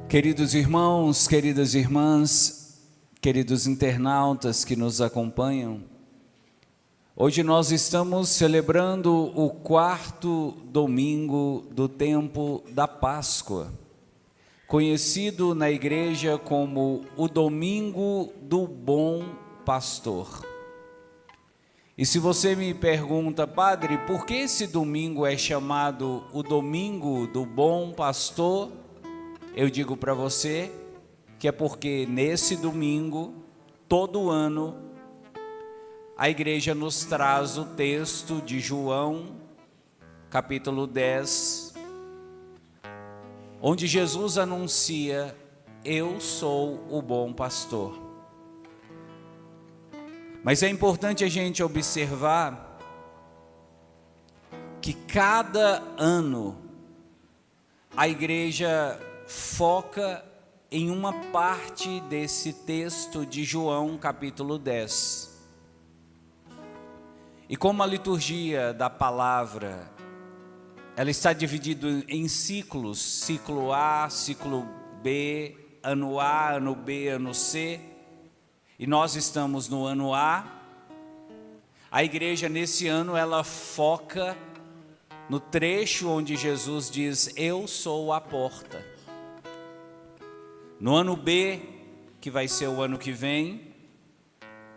Queridos irmãos, queridas irmãs, queridos internautas que nos acompanham, hoje nós estamos celebrando o quarto domingo do tempo da Páscoa, conhecido na igreja como o Domingo do Bom Pastor. E se você me pergunta, padre, por que esse domingo é chamado o Domingo do Bom Pastor? Eu digo para você que é porque nesse domingo, todo ano, a igreja nos traz o texto de João, capítulo 10, onde Jesus anuncia: eu sou o bom pastor. Mas é importante a gente observar que cada ano a igreja foca em uma parte desse texto de João capítulo 10. E como a liturgia da palavra, ela está dividida em ciclos, ciclo A, ciclo B, ano A, ano B, ano C, e nós estamos no ano A. A igreja nesse ano ela foca no trecho onde Jesus diz: eu sou a porta. No ano B, que vai ser o ano que vem,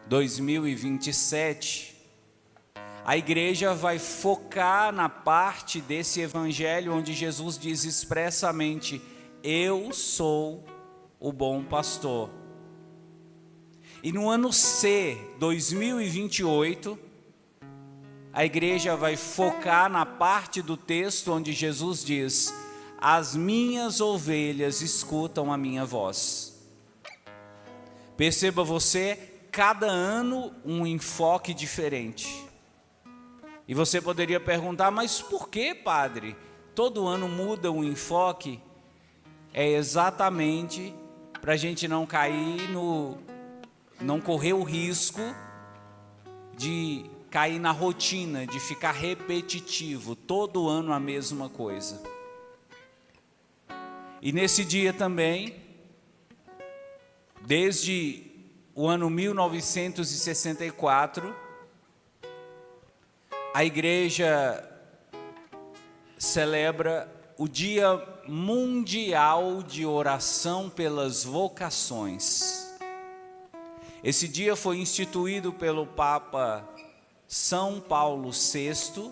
2027, a igreja vai focar na parte desse evangelho onde Jesus diz expressamente: eu sou o bom pastor. E no ano C, 2028, a igreja vai focar na parte do texto onde Jesus diz: as minhas ovelhas escutam a minha voz. Perceba você, cada ano um enfoque diferente. E você poderia perguntar, mas por que, padre? Todo ano muda o enfoque? É exatamente para a gente não cair não correr o risco de cair na rotina, de ficar repetitivo, todo ano a mesma coisa. E nesse dia também, desde o ano 1964, a igreja celebra o Dia Mundial de Oração pelas Vocações. Esse dia foi instituído pelo Papa São Paulo VI,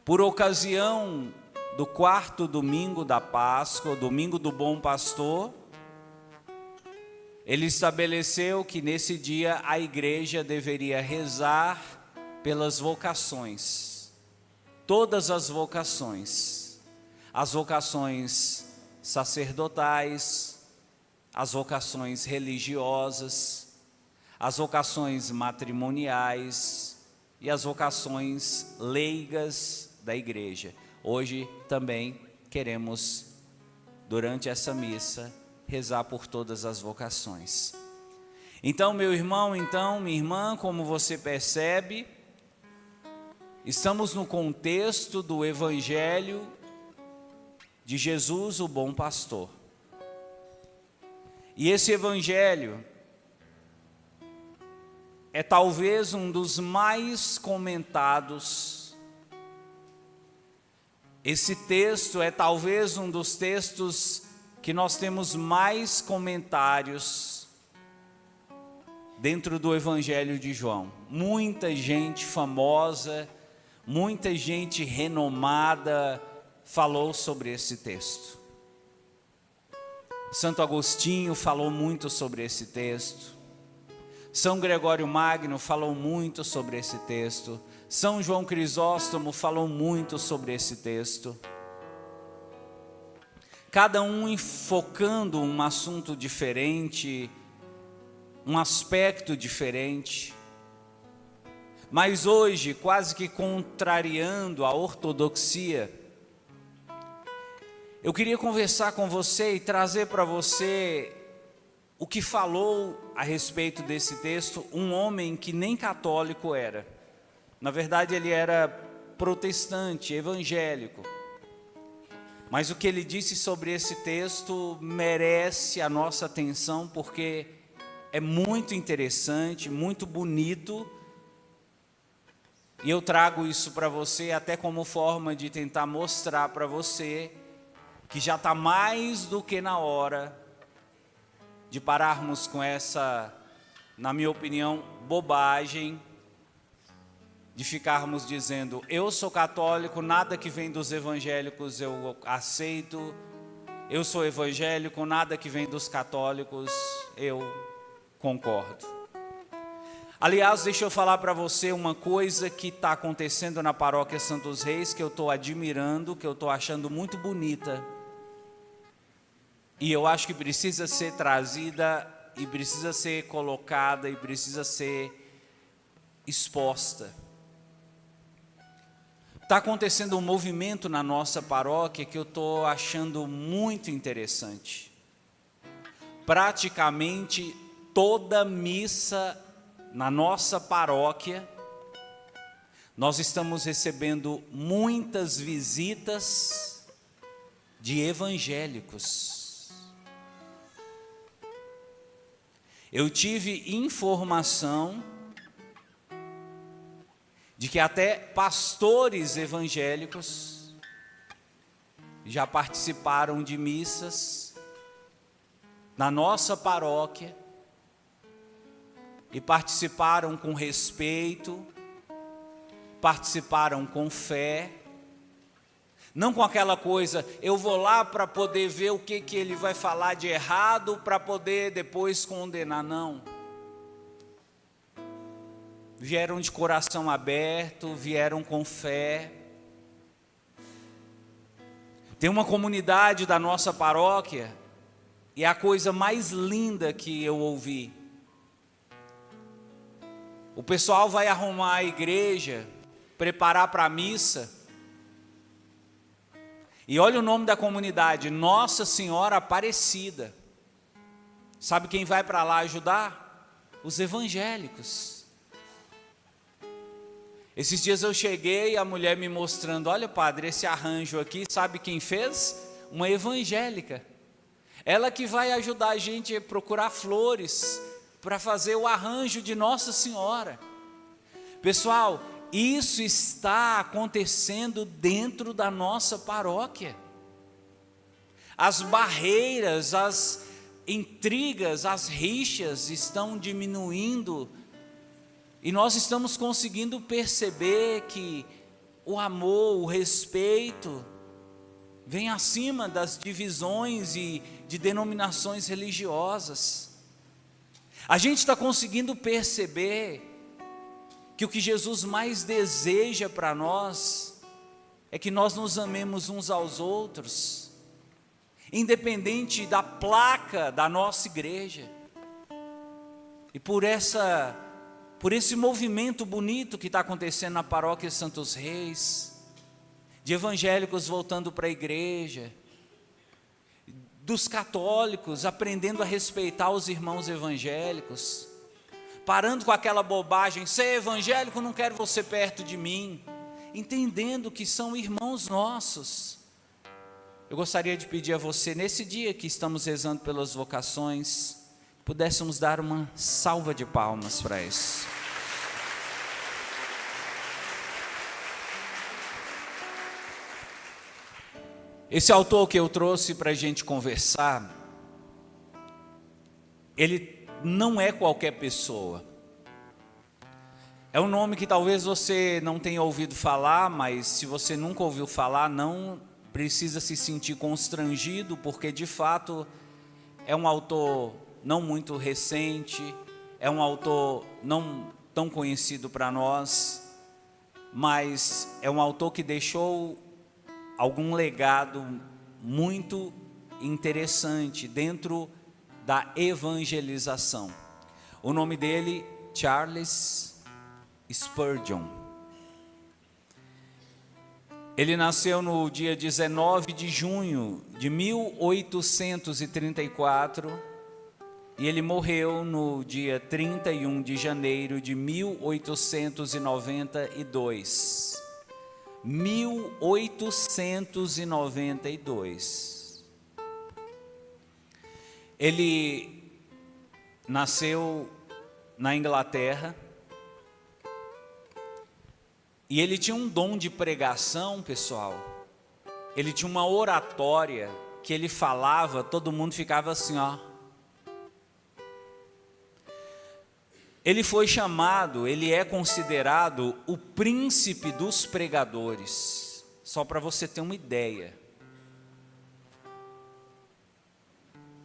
por ocasião do quarto domingo da Páscoa, o Domingo do Bom Pastor. Ele estabeleceu que nesse dia a igreja deveria rezar pelas vocações, todas as vocações sacerdotais, as vocações religiosas, as vocações matrimoniais e as vocações leigas da igreja. Hoje também queremos, durante essa missa, rezar por todas as vocações. Então, meu irmão, minha irmã, como você percebe, estamos no contexto do Evangelho de Jesus, o bom pastor. E esse Evangelho é talvez um dos mais comentados. Esse texto é talvez um dos textos que nós temos mais comentários dentro do Evangelho de João. Muita gente famosa, muita gente renomada falou sobre esse texto. Santo Agostinho falou muito sobre esse texto. São Gregório Magno falou muito sobre esse texto. São João Crisóstomo falou muito sobre esse texto. Cada um enfocando um assunto diferente, um aspecto diferente. Mas hoje, quase que contrariando a ortodoxia, eu queria conversar com você e trazer para você o que falou a respeito desse texto um homem que nem católico era. Na verdade, ele era protestante, evangélico. Mas o que ele disse sobre esse texto merece a nossa atenção, porque é muito interessante, muito bonito. E eu trago isso para você até como forma de tentar mostrar para você que já está mais do que na hora de pararmos com essa, na minha opinião, bobagem, de ficarmos dizendo: eu sou católico, nada que vem dos evangélicos eu aceito, eu sou evangélico, nada que vem dos católicos eu concordo. Aliás, deixa eu falar para você uma coisa que está acontecendo na paróquia Santos Reis, que eu estou admirando, que eu estou achando muito bonita, e eu acho que precisa ser trazida, e precisa ser colocada, e precisa ser exposta. Está acontecendo um movimento na nossa paróquia que eu estou achando muito interessante. Praticamente toda missa na nossa paróquia, nós estamos recebendo muitas visitas de evangélicos. Eu tive informação de que até pastores evangélicos já participaram de missas na nossa paróquia e participaram com respeito, participaram com fé, não com aquela coisa, eu vou lá para poder ver o que ele vai falar de errado para poder depois condenar, não. Vieram de coração aberto, vieram com fé. Tem uma comunidade da nossa paróquia, e é a coisa mais linda que eu ouvi. O pessoal vai arrumar a igreja, preparar para a missa, e olha o nome da comunidade, Nossa Senhora Aparecida. Sabe quem vai para lá ajudar? Os evangélicos. Esses dias eu cheguei, a mulher me mostrando: olha, padre, esse arranjo aqui, sabe quem fez? Uma evangélica. Ela que vai ajudar a gente a procurar flores para fazer o arranjo de Nossa Senhora. Pessoal, isso está acontecendo dentro da nossa paróquia. As barreiras, as intrigas, as rixas estão diminuindo, e nós estamos conseguindo perceber que o amor, o respeito, vem acima das divisões e de denominações religiosas. A gente está conseguindo perceber que o que Jesus mais deseja para nós é que nós nos amemos uns aos outros, independente da placa da nossa igreja. E por esse movimento bonito que está acontecendo na paróquia Santos Reis, de evangélicos voltando para a igreja, dos católicos aprendendo a respeitar os irmãos evangélicos, parando com aquela bobagem: ser evangélico, não quero você perto de mim, entendendo que são irmãos nossos. Eu gostaria de pedir a você, nesse dia que estamos rezando pelas vocações, pudéssemos dar uma salva de palmas para isso. Esse autor que eu trouxe para a gente conversar, ele não é qualquer pessoa. É um nome que talvez você não tenha ouvido falar, mas se você nunca ouviu falar, não precisa se sentir constrangido, porque de fato é um autor não muito recente, é um autor não tão conhecido para nós, mas é um autor que deixou algum legado muito interessante dentro da evangelização. O nome dele, Charles Spurgeon. Ele nasceu no dia 19 de junho de 1834 e ele morreu no dia 31 de janeiro de 1892. 1892. Ele nasceu na Inglaterra e ele tinha um dom de pregação, pessoal. Ele tinha uma oratória que ele falava, todo mundo ficava assim, ó. Ele foi chamado, ele é considerado o príncipe dos pregadores. Só para você ter uma ideia.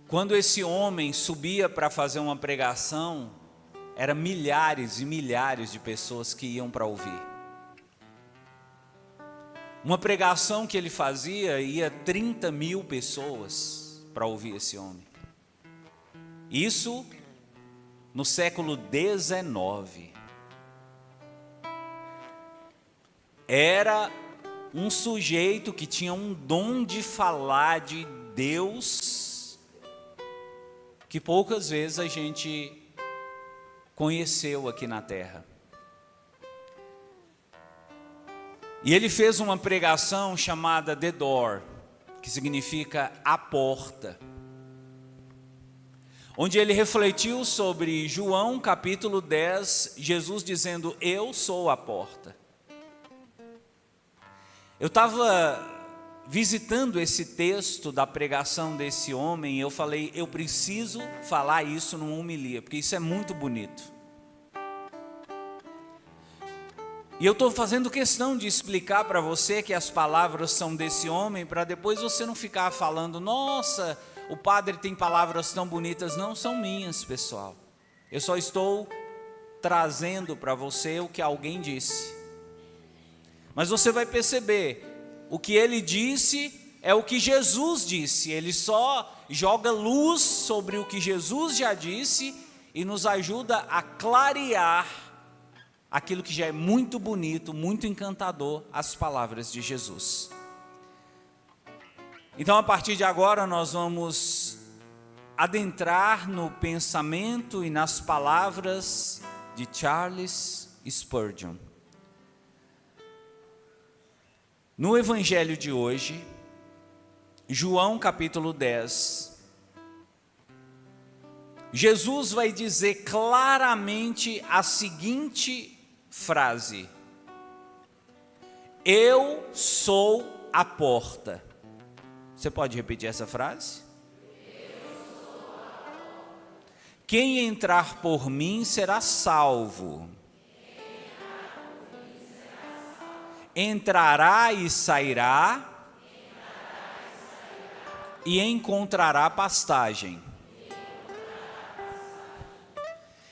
Quando esse homem subia para fazer uma pregação, eram milhares e milhares de pessoas que iam para ouvir. Uma pregação que ele fazia, ia 30 mil pessoas para ouvir esse homem. Isso no século XIX. Era um sujeito que tinha um dom de falar de Deus, que poucas vezes a gente conheceu aqui na terra. E ele fez uma pregação chamada The Door, que significa a porta, onde ele refletiu sobre João capítulo 10, Jesus dizendo, eu sou a porta. Eu estava visitando esse texto da pregação desse homem, e eu falei, eu preciso falar isso numa homilia, porque isso é muito bonito. E eu estou fazendo questão de explicar para você que as palavras são desse homem, para depois você não ficar falando, nossa, o padre tem palavras tão bonitas. Não são minhas, pessoal. Eu só estou trazendo para você o que alguém disse. Mas você vai perceber, o que ele disse é o que Jesus disse. Ele só joga luz sobre o que Jesus já disse e nos ajuda a clarear aquilo que já é muito bonito, muito encantador, as palavras de Jesus. Então, a partir de agora, nós vamos adentrar no pensamento e nas palavras de Charles Spurgeon. No evangelho de hoje, João capítulo 10, Jesus vai dizer claramente a seguinte frase: eu sou a porta. Você pode repetir essa frase? Quem entrar por mim será salvo. Entrará e sairá e encontrará pastagem.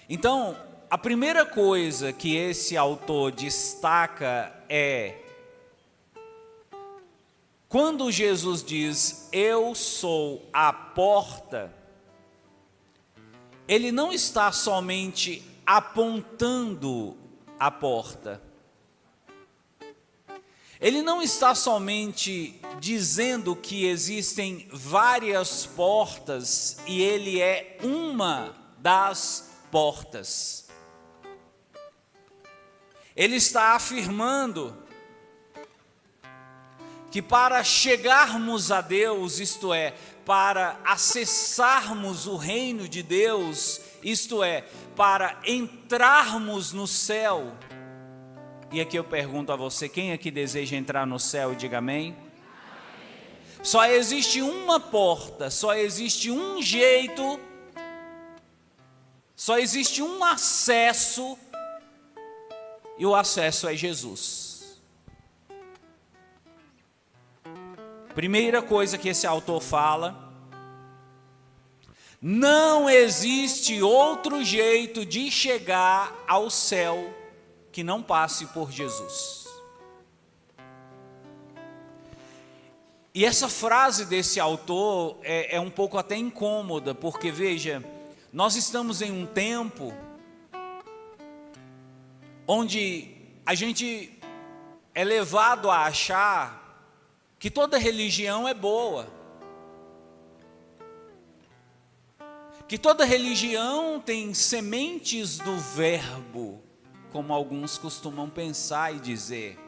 Então, a primeira coisa que esse autor destaca é, quando Jesus diz, eu sou a porta, ele não está somente apontando a porta. Ele não está somente dizendo que existem várias portas e ele é uma das portas. Ele está afirmando que para chegarmos a Deus, isto é, para acessarmos o reino de Deus, isto é, para entrarmos no céu. E aqui eu pergunto a você, quem aqui deseja entrar no céu? Diga amém. Só existe uma porta, só existe um jeito, só existe um acesso, e o acesso é Jesus. Primeira coisa que esse autor fala: não existe outro jeito de chegar ao céu que não passe por Jesus. E essa frase desse autor é um pouco até incômoda, porque veja, nós estamos em um tempo onde a gente é levado a achar que toda religião é boa, que toda religião tem sementes do verbo, como alguns costumam pensar e dizer.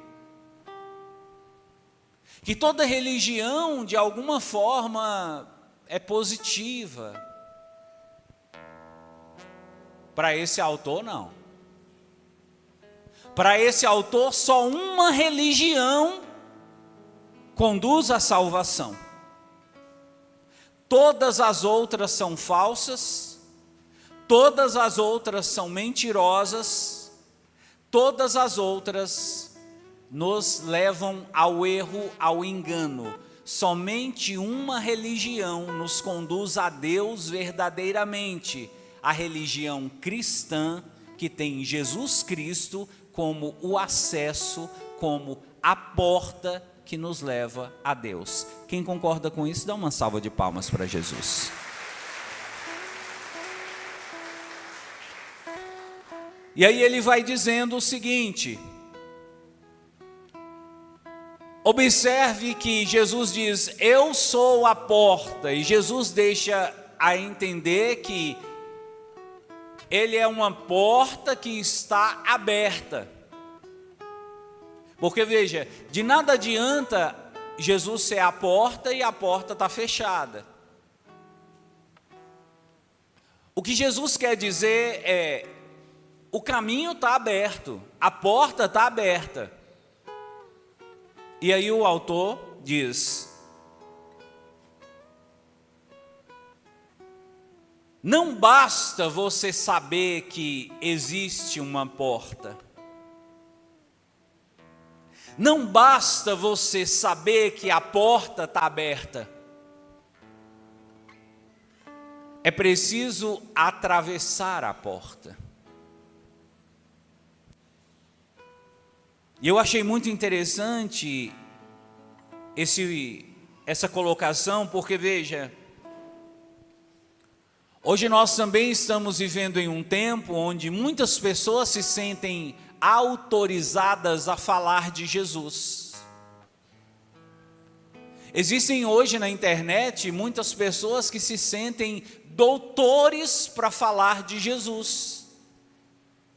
que toda religião, de alguma forma, é positiva. Para esse autor, não. Para esse autor, só uma religião conduz à salvação. Todas as outras são falsas, todas as outras são mentirosas, todas as outras nos levam ao erro, ao engano. Somente uma religião nos conduz a Deus verdadeiramente, a religião cristã, que tem Jesus Cristo como o acesso, como a porta que nos leva a Deus. Quem concorda com isso, dá uma salva de palmas para Jesus. E aí ele vai dizendo o seguinte: observe que Jesus diz, eu sou a porta, e Jesus deixa a entender que ele é uma porta que está aberta. Porque veja, de nada adianta Jesus ser a porta e a porta está fechada. O que Jesus quer dizer é, o caminho está aberto, a porta está aberta. E aí o autor diz, não basta você saber que existe uma porta. Não basta você saber que a porta está aberta. É preciso atravessar a porta. E eu achei muito interessante essa colocação, porque veja, hoje nós também estamos vivendo em um tempo onde muitas pessoas se sentem autorizadas a falar de Jesus. Existem hoje na internet muitas pessoas que se sentem doutores para falar de Jesus.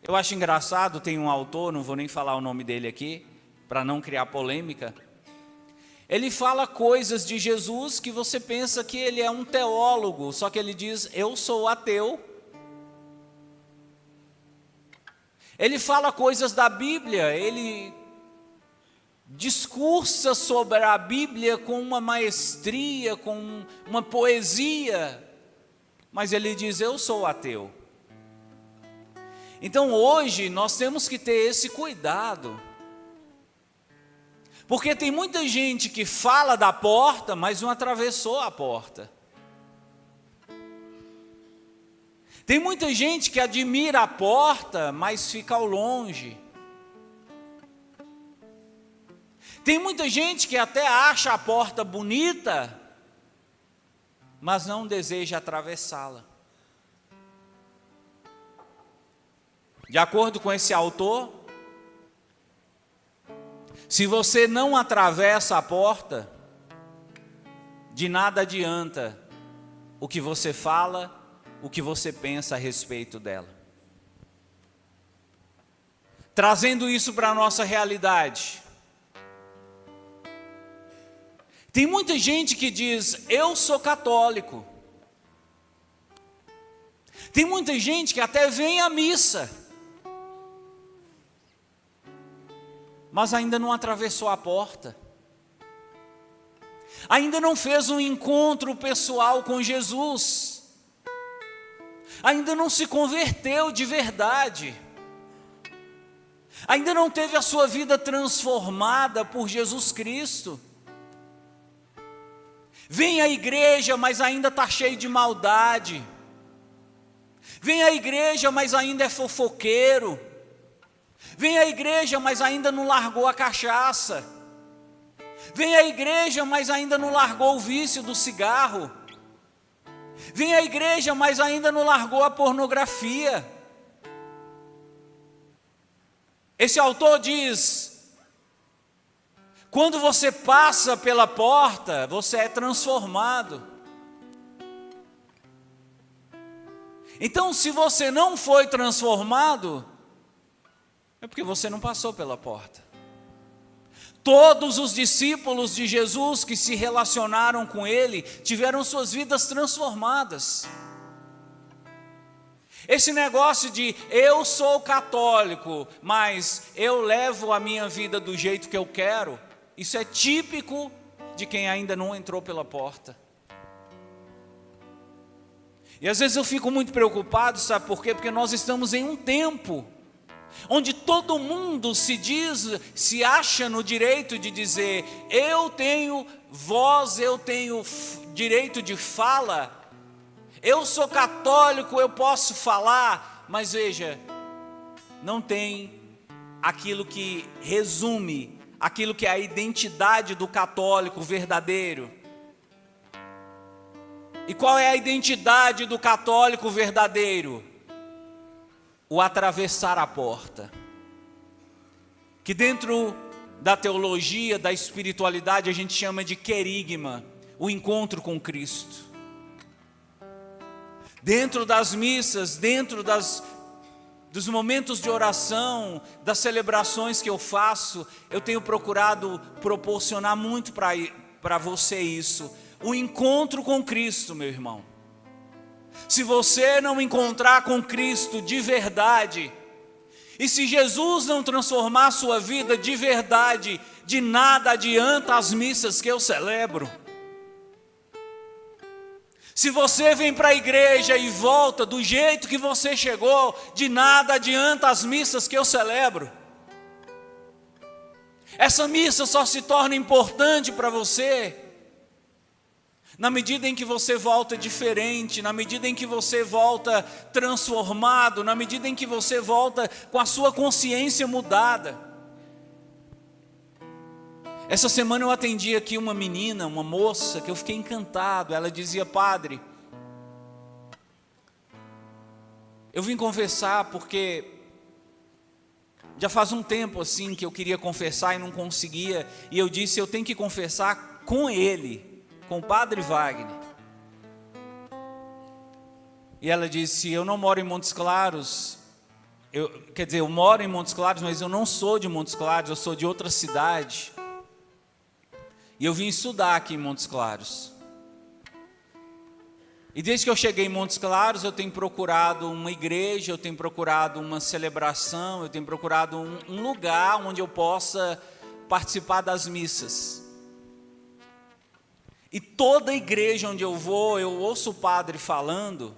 Eu acho engraçado, tem um autor, não vou nem falar o nome dele aqui, para não criar polêmica. Ele fala coisas de Jesus que você pensa que ele é um teólogo, só que ele diz, eu sou ateu. Ele fala coisas da Bíblia, ele discursa sobre a Bíblia com uma maestria, com uma poesia, mas ele diz, eu sou ateu. Então hoje nós temos que ter esse cuidado, porque tem muita gente que fala da porta, mas não atravessou a porta. Tem muita gente que admira a porta, mas fica ao longe. Tem muita gente que até acha a porta bonita, mas não deseja atravessá-la. De acordo com esse autor, se você não atravessa a porta, de nada adianta o que você fala, o que você pensa a respeito dela. Trazendo isso para a nossa realidade. Tem muita gente que diz, eu sou católico. Tem muita gente que até vem à missa, mas ainda não atravessou a porta. Ainda não fez um encontro pessoal com Jesus. Ainda não se converteu de verdade. Ainda não teve a sua vida transformada por Jesus Cristo. Vem à igreja, mas ainda está cheio de maldade. Vem à igreja, mas ainda é fofoqueiro. Vem à igreja, mas ainda não largou a cachaça. Vem à igreja, mas ainda não largou o vício do cigarro. Vem à igreja, mas ainda não largou a pornografia. Esse autor diz, quando você passa pela porta, você é transformado. Então, se você não foi transformado, é porque você não passou pela porta. Todos os discípulos de Jesus que se relacionaram com Ele tiveram suas vidas transformadas. Esse negócio de eu sou católico, mas eu levo a minha vida do jeito que eu quero, isso é típico de quem ainda não entrou pela porta. E às vezes eu fico muito preocupado, sabe por quê? Porque nós estamos em um tempo onde todo mundo se acha no direito de dizer, eu tenho voz, eu tenho direito de fala, eu sou católico, eu posso falar, mas veja, não tem aquilo que resume, aquilo que é a identidade do católico verdadeiro. E qual é a identidade do católico verdadeiro? O atravessar a porta, que dentro da teologia, da espiritualidade, a gente chama de querigma, o encontro com Cristo. Dentro das missas, dentro dos momentos de oração, das celebrações que eu faço, eu tenho procurado proporcionar muito para você isso, o encontro com Cristo, meu irmão. Se você não encontrar com Cristo de verdade, e se Jesus não transformar a sua vida de verdade, de nada adianta as missas que eu celebro. Se você vem para a igreja e volta do jeito que você chegou, de nada adianta as missas que eu celebro. Essa missa só se torna importante para você na medida em que você volta diferente, na medida em que você volta transformado, na medida em que você volta com a sua consciência mudada. Essa semana eu atendi aqui uma menina, uma moça, que eu fiquei encantado. Ela dizia, padre, eu vim confessar porque já faz um tempo assim que eu queria confessar e não conseguia. E eu disse, eu tenho que confessar com ele, com o padre Wagner. E ela disse, eu não moro em Montes Claros, eu moro em Montes Claros, mas eu não sou de Montes Claros, eu sou de outra cidade. E eu vim estudar aqui em Montes Claros. E desde que eu cheguei em Montes Claros, eu tenho procurado uma igreja, eu tenho procurado uma celebração, eu tenho procurado um lugar onde eu possa participar das missas. E toda igreja onde eu vou, eu ouço o padre falando,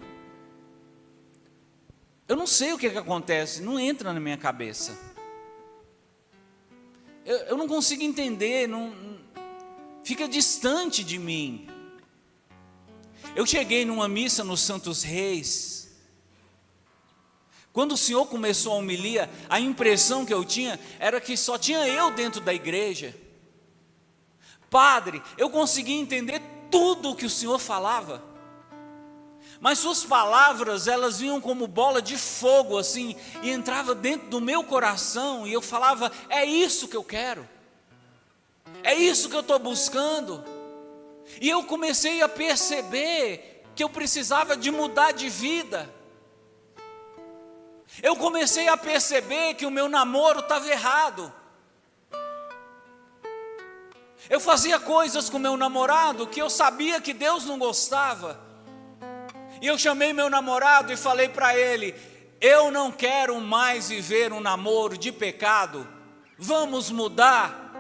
eu não sei o que acontece, não entra na minha cabeça. Eu não consigo entender, fica distante de mim. Eu cheguei numa missa nos Santos Reis. Quando o Senhor começou a homilia, a impressão que eu tinha era que só tinha eu dentro da igreja. Padre, eu consegui entender tudo o que o Senhor falava, mas suas palavras, elas vinham como bola de fogo assim, e entrava dentro do meu coração, e eu falava, é isso que eu quero, é isso que eu estou buscando. E eu comecei a perceber que eu precisava de mudar de vida. Eu comecei a perceber que o meu namoro estava errado. Eu fazia coisas com meu namorado que eu sabia que Deus não gostava. E eu chamei meu namorado e falei para ele, eu não quero mais viver um namoro de pecado, vamos mudar.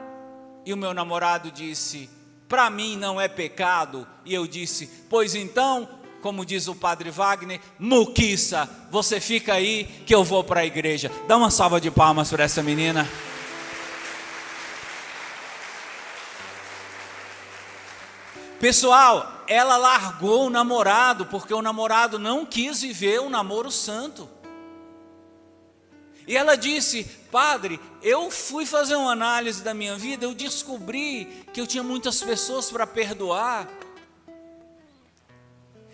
E o meu namorado disse, para mim não é pecado. E eu disse, pois então, como diz o padre Wagner, muquiça, você fica aí que eu vou para a igreja. Dá uma salva de palmas para essa menina. Pessoal, ela largou o namorado, porque o namorado não quis viver um namoro santo. E ela disse, padre, eu fui fazer uma análise da minha vida, eu descobri que eu tinha muitas pessoas para perdoar.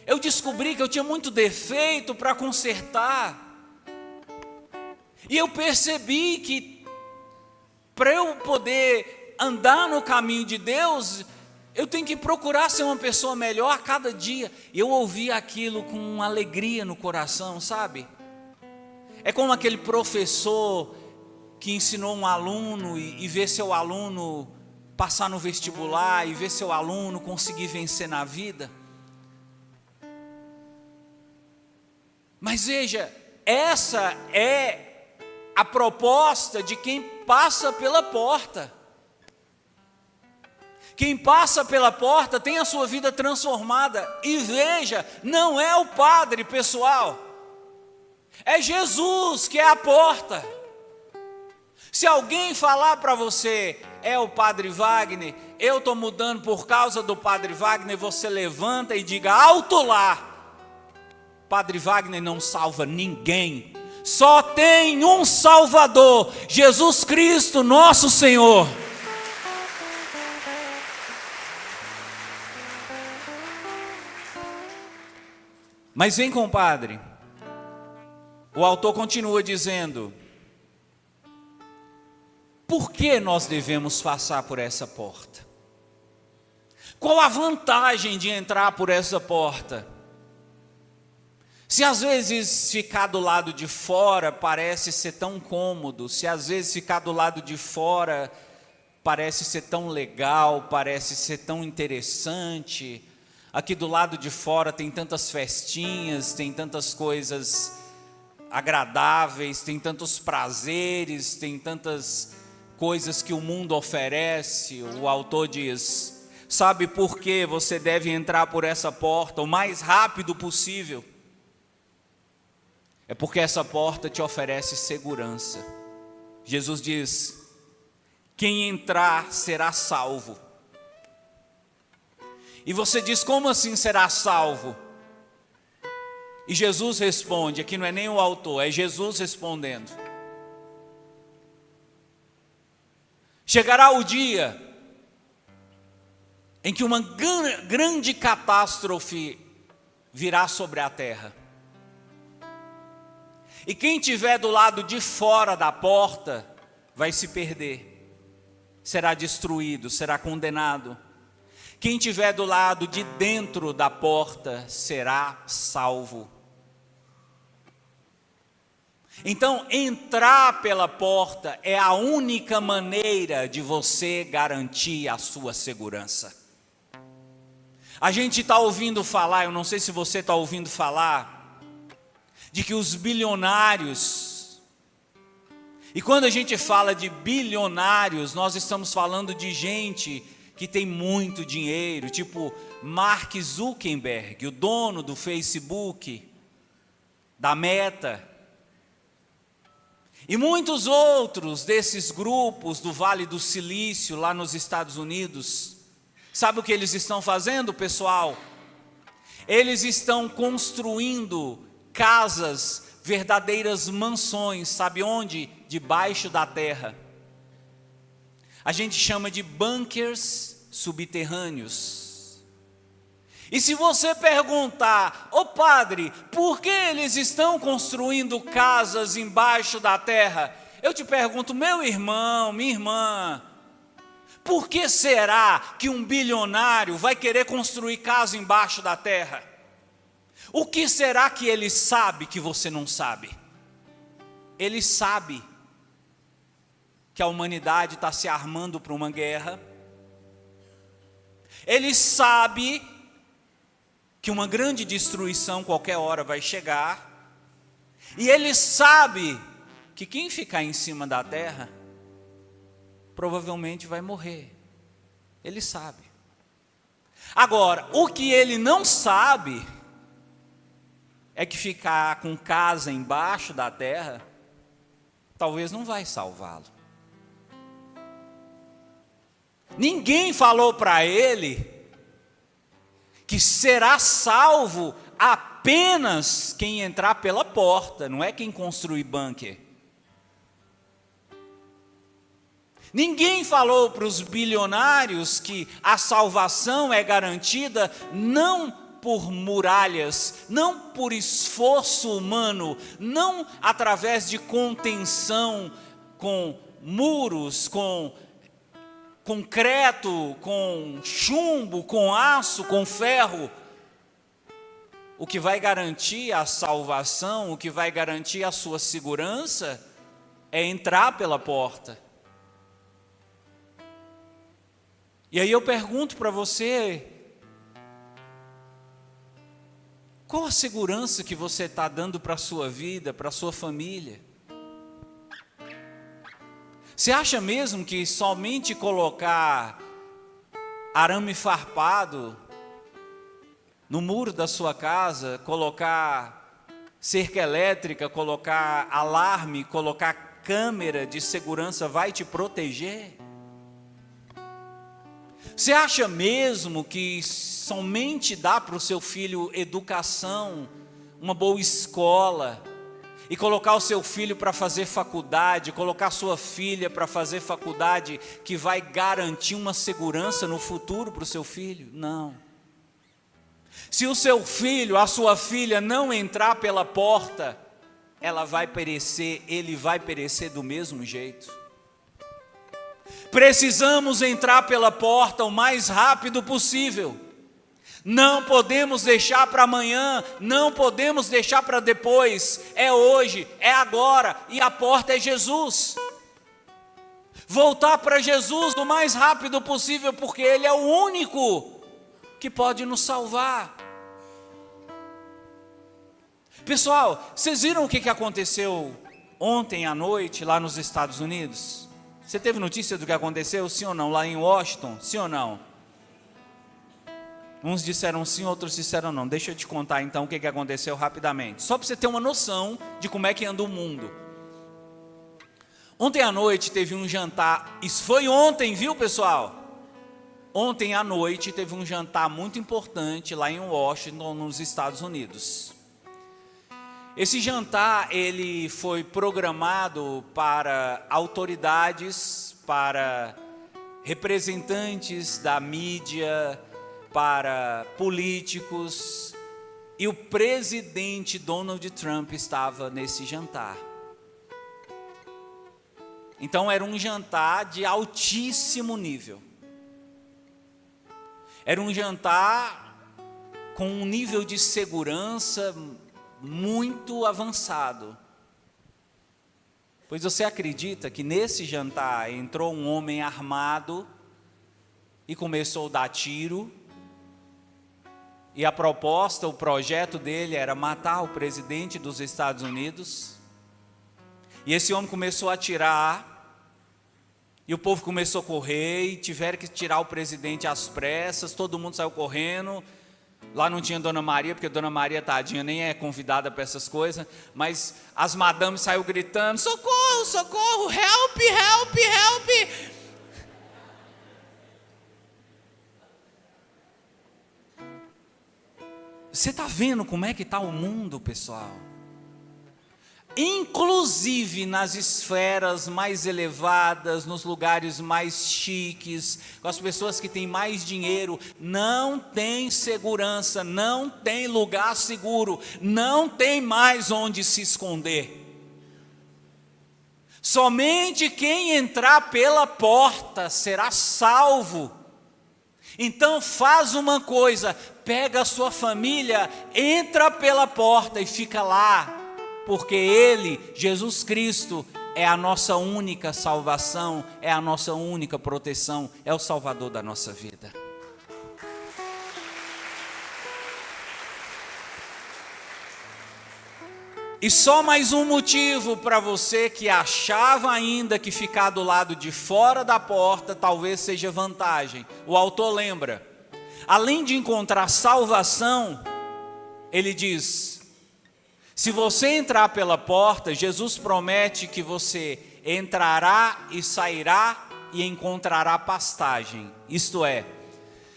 Eu descobri que eu tinha muito defeito para consertar. E eu percebi que para eu poder andar no caminho de Deus, eu tenho que procurar ser uma pessoa melhor a cada dia. E eu ouvi aquilo com alegria no coração, sabe? É como aquele professor que ensinou um aluno e vê seu aluno passar no vestibular e vê seu aluno conseguir vencer na vida. Mas veja, essa é a proposta de quem passa pela porta. Quem passa pela porta tem a sua vida transformada. E veja, não é o padre, pessoal. É Jesus que é a porta. Se alguém falar para você, é o padre Wagner, eu estou mudando por causa do padre Wagner, você levanta e diga, alto lá. Padre Wagner não salva ninguém. Só tem um Salvador, Jesus Cristo, nosso Senhor. Mas vem, compadre, o autor continua dizendo, por que nós devemos passar por essa porta? Qual a vantagem de entrar por essa porta? Se às vezes ficar do lado de fora parece ser tão cômodo, se às vezes ficar do lado de fora parece ser tão legal, parece ser tão interessante, aqui do lado de fora tem tantas festinhas, tem tantas coisas agradáveis, tem tantos prazeres, tem tantas coisas que o mundo oferece. O autor diz, sabe por que você deve entrar por essa porta o mais rápido possível? É porque essa porta te oferece segurança. Jesus diz, quem entrar será salvo. E você diz, como assim será salvo? E Jesus responde, aqui não é nem o autor, é Jesus respondendo. Chegará o dia em que uma grande catástrofe virá sobre a terra. E quem estiver do lado de fora da porta vai se perder, será destruído, será condenado. Quem estiver do lado de dentro da porta será salvo. Então, entrar pela porta é a única maneira de você garantir a sua segurança. A gente está ouvindo falar, eu não sei se você está ouvindo falar, de que os bilionários, e quando a gente fala de bilionários, nós estamos falando de gente que tem muito dinheiro, tipo Mark Zuckerberg, o dono do Facebook, da Meta, e muitos outros desses grupos do Vale do Silício, lá nos Estados Unidos. Sabe o que eles estão fazendo, pessoal? Eles estão construindo casas, verdadeiras mansões, sabe onde? Debaixo da terra. A gente chama de bunkers subterrâneos. E se você perguntar, ô padre, por que eles estão construindo casas embaixo da terra? Eu te pergunto, meu irmão, minha irmã, por que será que um bilionário vai querer construir casa embaixo da terra? O que será que ele sabe que você não sabe? Ele sabe que a humanidade está se armando para uma guerra. Ele sabe que uma grande destruição qualquer hora vai chegar. E ele sabe que quem ficar em cima da terra provavelmente vai morrer. Ele sabe. Agora, o que ele não sabe é que ficar com casa embaixo da terra talvez não vai salvá-lo. Ninguém falou para ele que será salvo apenas quem entrar pela porta, não é quem construir bunker. Ninguém falou para os bilionários que a salvação é garantida não por muralhas, não por esforço humano, não através de contenção com muros, com concreto, com chumbo, com aço, com ferro. O que vai garantir a salvação, o que vai garantir a sua segurança, é entrar pela porta. E aí eu pergunto para você, qual a segurança que você está dando para a sua vida, para a sua família? Você acha mesmo que somente colocar arame farpado no muro da sua casa, colocar cerca elétrica, colocar alarme, colocar câmera de segurança vai te proteger? Você acha mesmo que somente dá para o seu filho educação, uma boa escola, e colocar o seu filho para fazer faculdade, colocar sua filha para fazer faculdade, que vai garantir uma segurança no futuro para o seu filho? Não. Se o seu filho, a sua filha não entrar pela porta, ela vai perecer, ele vai perecer do mesmo jeito. Precisamos entrar pela porta o mais rápido possível. Não podemos deixar para amanhã, não podemos deixar para depois. É hoje, é agora, e a porta é Jesus. Voltar para Jesus o mais rápido possível, porque Ele é o único que pode nos salvar. Pessoal, vocês viram o que aconteceu ontem à noite lá nos Estados Unidos? Você teve notícia do que aconteceu, sim ou não, lá em Washington, sim ou não? Uns disseram sim, outros disseram não. Deixa eu te contar então o que aconteceu rapidamente, só para você ter uma noção de como é que anda o mundo. Ontem à noite teve um jantar, isso foi ontem, viu pessoal? Ontem à noite teve um jantar muito importante lá em Washington, nos Estados Unidos. Esse jantar, ele foi programado para autoridades, para representantes da mídia, para políticos, e o presidente Donald Trump estava nesse jantar. Então era um jantar de altíssimo nível. Era um jantar com um nível de segurança muito avançado. Pois você acredita que nesse jantar entrou um homem armado e começou a dar tiro? E a proposta, o projeto dele era matar o presidente dos Estados Unidos. E esse homem começou a atirar, e o povo começou a correr, e tiveram que tirar o presidente às pressas, todo mundo saiu correndo. Lá não tinha Dona Maria, porque Dona Maria, tadinha, nem é convidada para essas coisas, mas as madames saíram gritando, socorro, socorro, help, help, help. Você está vendo como é que está o mundo, pessoal? Inclusive nas esferas mais elevadas, nos lugares mais chiques, com as pessoas que têm mais dinheiro, não tem segurança, não tem lugar seguro, não tem mais onde se esconder. Somente quem entrar pela porta será salvo. Então faz uma coisa, pega a sua família, entra pela porta e fica lá. Porque Ele, Jesus Cristo, é a nossa única salvação, é a nossa única proteção, é o Salvador da nossa vida. E só mais um motivo para você que achava ainda que ficar do lado de fora da porta talvez seja vantagem. O autor lembra, além de encontrar salvação, ele diz: se você entrar pela porta, Jesus promete que você entrará e sairá e encontrará pastagem. Isto é,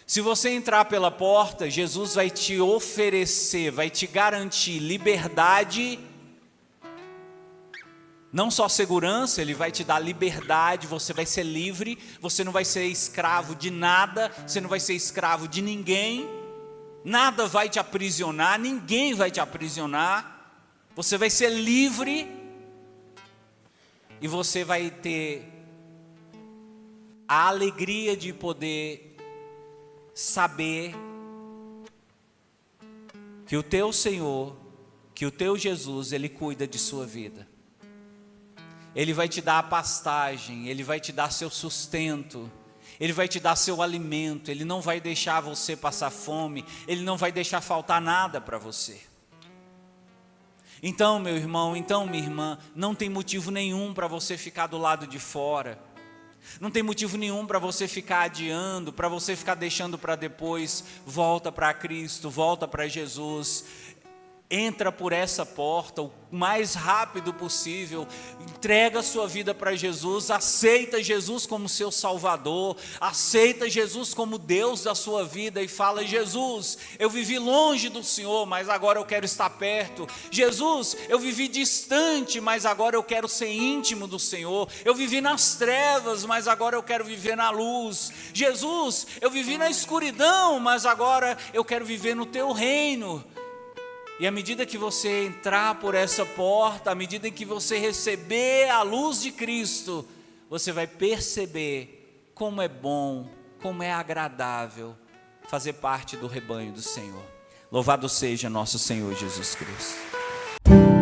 se você entrar pela porta, Jesus vai te oferecer, vai te garantir liberdade, não só segurança, Ele vai te dar liberdade, você vai ser livre, você não vai ser escravo de nada, você não vai ser escravo de ninguém, nada vai te aprisionar, ninguém vai te aprisionar. Você vai ser livre e você vai ter a alegria de poder saber que o teu Senhor, que o teu Jesus, Ele cuida de sua vida. Ele vai te dar a pastagem, Ele vai te dar seu sustento, Ele vai te dar seu alimento, Ele não vai deixar você passar fome, Ele não vai deixar faltar nada para você. Então, meu irmão, então, minha irmã, não tem motivo nenhum para você ficar do lado de fora. Não tem motivo nenhum para você ficar adiando, para você ficar deixando para depois. Volta para Cristo, volta para Jesus. Entra por essa porta o mais rápido possível, entrega a sua vida para Jesus, aceita Jesus como seu Salvador, aceita Jesus como Deus da sua vida e fala: Jesus, eu vivi longe do Senhor, mas agora eu quero estar perto. Jesus, eu vivi distante, mas agora eu quero ser íntimo do Senhor. Eu vivi nas trevas, mas agora eu quero viver na luz. Jesus, eu vivi na escuridão, mas agora eu quero viver no teu reino. E à medida que você entrar por essa porta, à medida em que você receber a luz de Cristo, você vai perceber como é bom, como é agradável fazer parte do rebanho do Senhor. Louvado seja nosso Senhor Jesus Cristo.